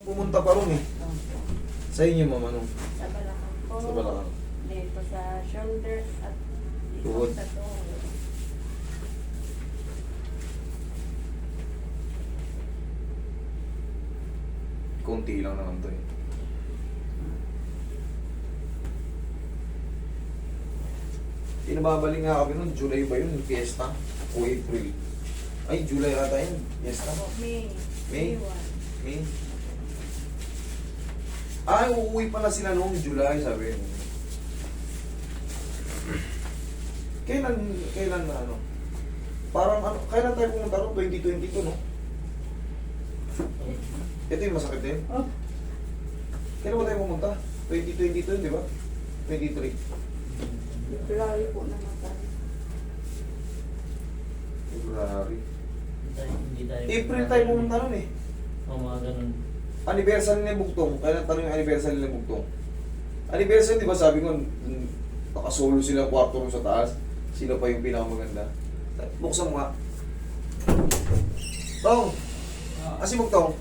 pumunta pa ron eh. Sa inyo, ma'am, ano? Sa balakang po. Sa balakang. Dito sa shoulders at dito Tuhod. sa tuhod. Konti lang naman to eh. Pinababalik nga kami nun, July ba yun? Fiesta? O April? Ay, July ata yun. Fiesta? Opo, May. May? 1. May? Ay, uuwi pala sila noong July, sabi. Kailan na ano? Parang ano, kailan tayo pumunta ron? 2022, no? Ito yung masakit din. Oh, Kailan ba tayo pumunta? 2022, di ba? 23. February po namatay. February. Hindi tayo. April tayo pumunta nun eh. Oo, mga ganun. Anniversary ni Bugtong. Kailan tanong yung anniversary ni Bugtong? Anniversary, di ba sabi ko, nakasolo sila kwarto rin sa taas. Sino pa yung pinakamaganda? Buksan mo nga. Tong! Kasi Bugtong,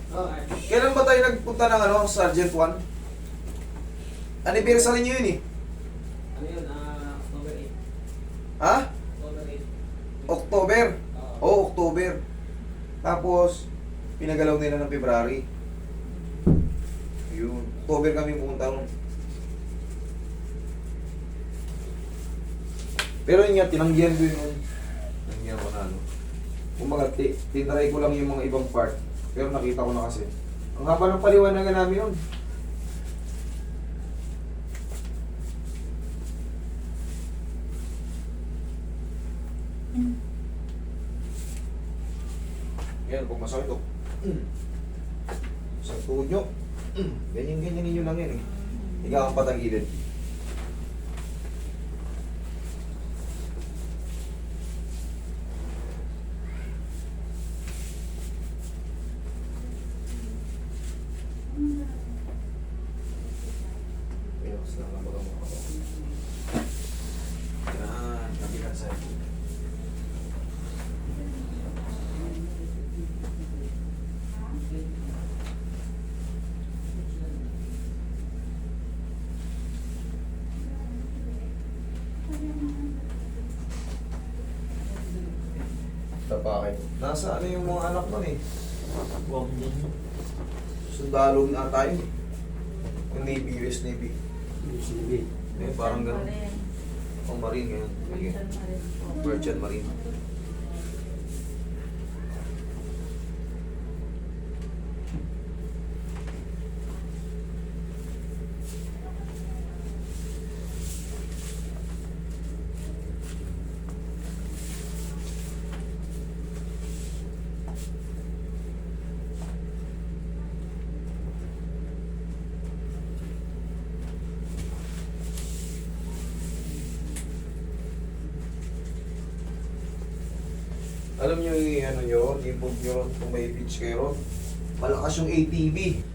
kailan ba tayo nagpunta ng ano, Sergeant 1? Anniversary niyo yun eh. Ano yun? October 8. Ha? October 8. October? Oo, October. Tapos, pinagalaw nila ng February. Yun. October kami pumunta nun. Pero yun nga, tinanggihan ko yun. Tinanggihan ko na ano. Kumbaga, tinry ko lang yung mga ibang part. Pero nakita ko na kasi. Ang haba ng paliwanagan namin yun. Yan, kung masakit to. Sa tuhod nyo. Ganyan-ganyan ninyo lang yan eh. Higa kang patagilid. Relax lang ang mga mga ako. Yan, nabigat sa'yo. Tapakin. Nasa ano yung mga anak nun eh. Huwag din. Sundalo na tayo eh. Yung Navy, US Navy. Eh, parang gano'n. O Marine ngayon. Okay. Merchant Marine. Alam nyo yung ano nyo, improve nyo kung may pitch kayo ron. Malakas yung ATV.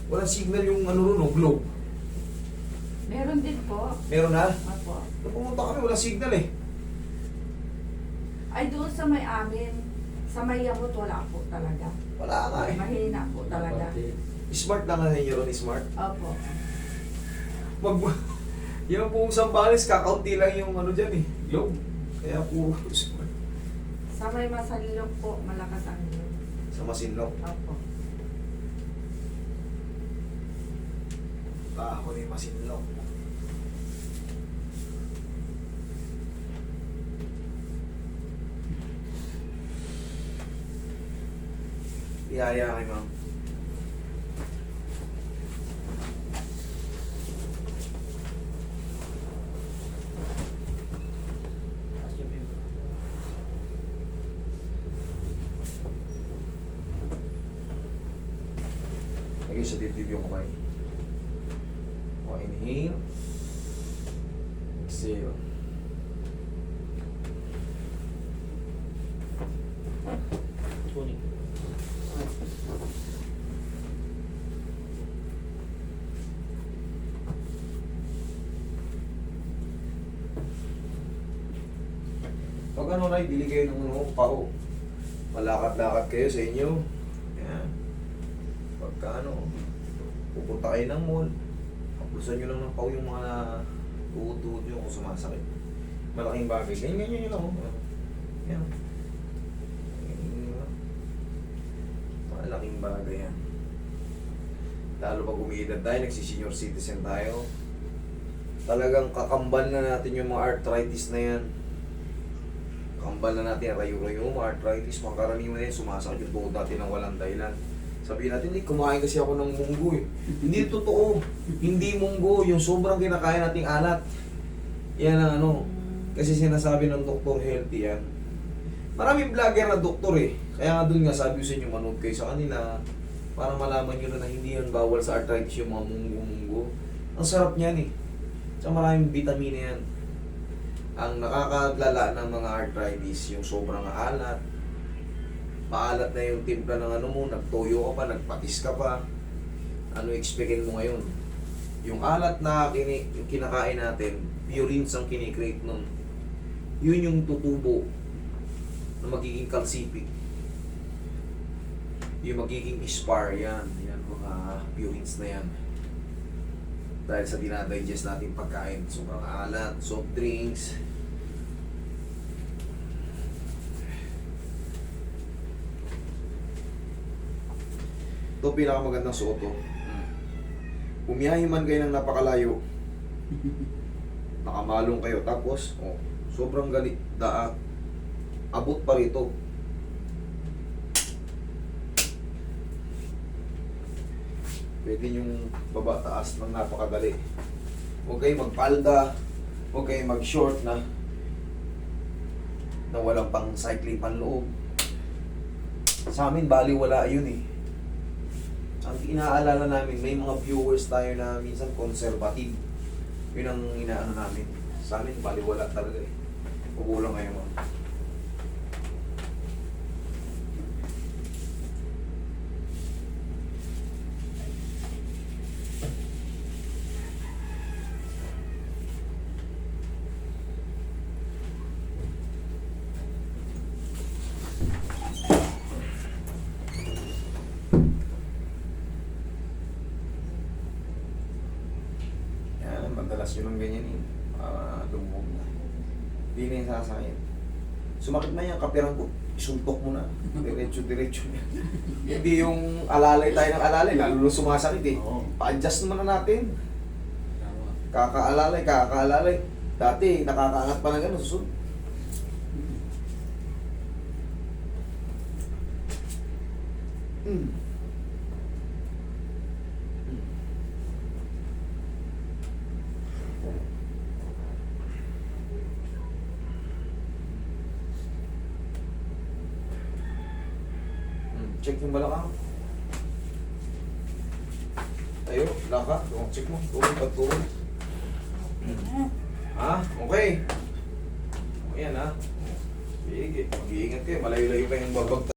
Walang signal yung ano ron, no, globe. Meron din po. Meron na? Opo. Nung pumunta kami, walang signal eh. Ay, doon sa may amin, sa may yamot, wala po talaga. Wala nga eh. Mahina po talaga. Smart lang nga ninyo ron, smart. Opo. Mag... yung buong Sambales, kakaunti lang yung ano dyan eh, globe. Kaya puro smart. Sa may masalilok po, malakas ang yun. Sa Masinloc. Opo. Ako ni Masinloc. Biyaya kay ma'am. Lagay sa dibdib yung kamay. O, inhale. Zero. Kunin. Pag ano na, bili kayo ng ano, pao. Malakad-lakad kayo sa inyo. Yan. Pagka ano, pupunta kayo ng mall, haplusan nyo lang ng pao yung mga tuhod-tuhod nyo kung sumasakit. Malaking bagay. Ganyan nyo lang. Oh. Yan. Ganyan nyo lang. Malaking bagay yan. Lalo pag umiidad tayo, nagsisenior citizen tayo, talagang kakambal na natin yung mga arthritis na yan. Kambal na natin, rayo-rayo, mga arthritis, mga karaniwan yan, sumasakit yung tuhod natin ng walang dahilan. Sabihin natin, kumain kasi ako ng munggo eh. Hindi totoo. Hindi munggo, yung sobrang kinakain nating alat. Yan ang ano, kasi sinasabi ng doktor healthy yan. Maraming vlogger na doktor eh. Kaya nga doon nga sabi ko sa inyo, manood kayo sa kanila para malaman nyo na hindi yan bawal sa arthritis yung mga munggo-munggo. Ang sarap niyan eh. Tsaka maraming vitamina yan. Ang nakakaglala ng mga arthritis, yung sobrang alat, maalat na yung timpla ng ano mo, nagtoyo ka pa, nagpatis ka pa, ano expectin mo ngayon? Yung alat na kinakain natin, purines ang kinikreate nun. Yun yung tutubo na magiging calcific. Yung magiging spar, yan mga purines na yan. Dahil sa dinadigest natin pagkain, sobrang alat, soft drinks. Ito pinakamagandang suot to. Bumiyahe man kayo ng napakalayo, nakamalong kayo, tapos sobrang galit, abot pa rito. Pwede yung baba taas ng napakadali. Huwag kayong magpalda, huwag kayong mag-short na walang pang cycling panloob. Sa amin, baliwala yun eh. Ang inaalala namin, may mga viewers tayo na minsan conservative. Yun ang inaano namin. Sa amin, baliwala talaga eh. Kukulang kayo mo. Madalas yun ang ganyan eh. Lumog na. Hindi na yung sasakit. Sumakit na yan, kapirang ko, isuntok mo na. Diretso. Hindi yung alalay tayo ng alalay, lalo na sumasakit eh. Pa-adjust naman na natin. Kakaalalay. Dati, nakakaangat pa na gano'n, susunod. Check yung balakang. Tayo, laka. Check mo. Tuwid. Ha? Okay. O yan ha. Sige, mag-iingat kayo. Malayo-layo pa yung babag.